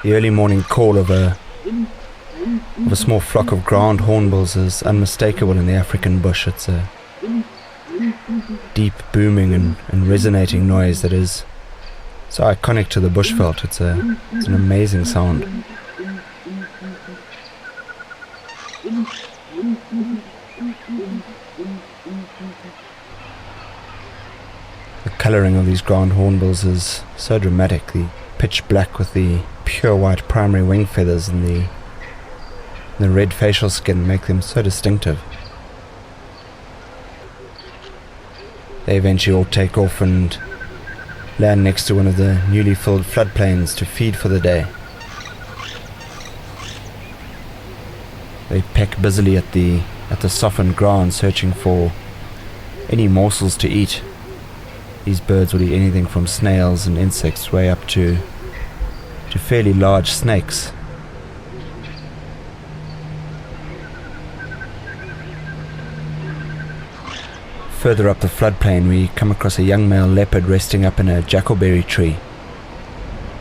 The early morning call of a small flock of ground hornbills is unmistakable in the African bush. It's a deep booming and resonating noise that is so iconic to the bushveld. It's an amazing sound. The colouring of these ground hornbills is so dramatic. The pitch black with the pure white primary wing feathers and the red facial skin make them so distinctive. They eventually all take off and land next to one of the newly filled floodplains to feed for the day. They peck busily at the softened ground, searching for any morsels to eat. These birds will eat anything from snails and insects way up to fairly large snakes. Further up the floodplain, we come across a young male leopard resting up in a jackalberry tree.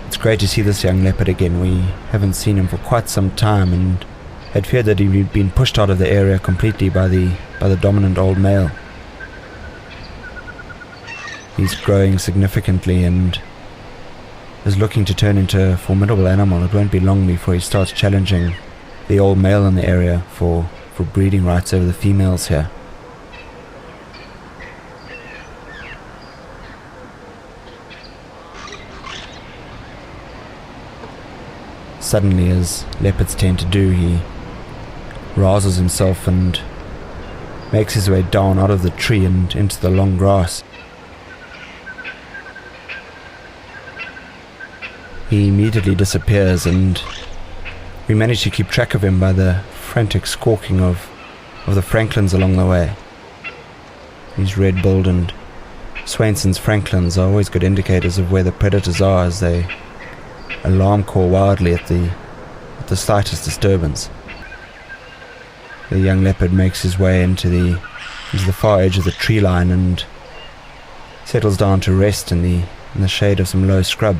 It's great to see this young leopard again. We haven't seen him for quite some time and had feared that he'd been pushed out of the area completely by the dominant old male. He's growing significantly and is looking to turn into a formidable animal. It won't be long before he starts challenging the old male in the area for breeding rights over the females here. Suddenly, as leopards tend to do, he rouses himself and makes his way down out of the tree and into the long grass. He immediately disappears, and we manage to keep track of him by the frantic squawking of the franklins along the way. These red-billed and Swainson's franklins are always good indicators of where the predators are, as they alarm call wildly at the slightest disturbance. The young leopard makes his way into the far edge of the tree line and settles down to rest in the shade of some low scrub.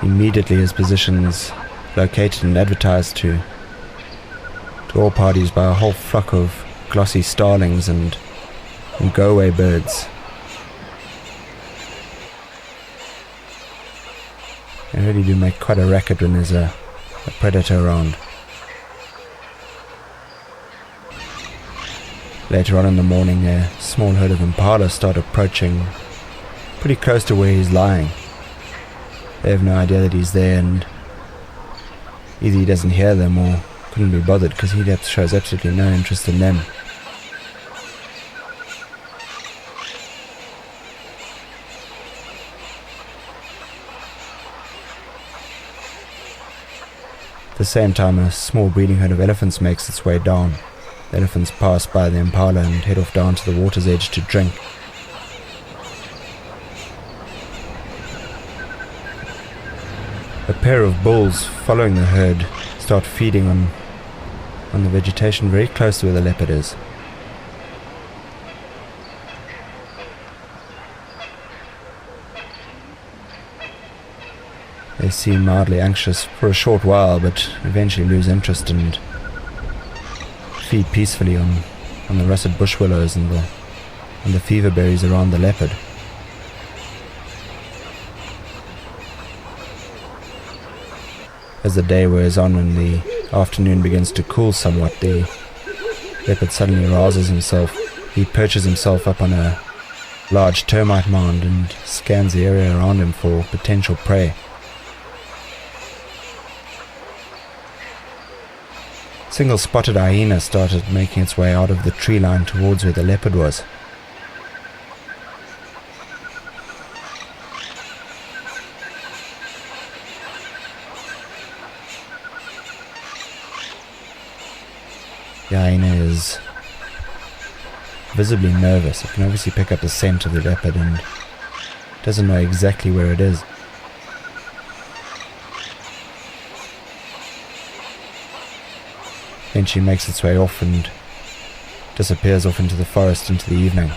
Immediately his position is located and advertised to all parties by a whole flock of glossy starlings and go-away birds. They really do make quite a racket when there's a predator around. Later on in the morning, a small herd of impalas start approaching pretty close to where he's lying. They have no idea that he's there, and either he doesn't hear them or couldn't be bothered, because he shows absolutely no interest in them. At the same time, a small breeding herd of elephants makes its way down. The elephants pass by the impala and head off down to the water's edge to drink. A pair of bulls following the herd start feeding on the vegetation very close to where the leopard is. They seem mildly anxious for a short while, but eventually lose interest and feed peacefully on the russet bush willows and the fever berries around the leopard. As the day wears on and the afternoon begins to cool somewhat, the leopard suddenly rouses himself. He perches himself up on a large termite mound and scans the area around him for potential prey. Single spotted hyena started making its way out of the tree line towards where the leopard was. The hyena is visibly nervous. It can obviously pick up the scent of the leopard and doesn't know exactly where it is. Then she makes its way off and disappears off into the forest into the evening.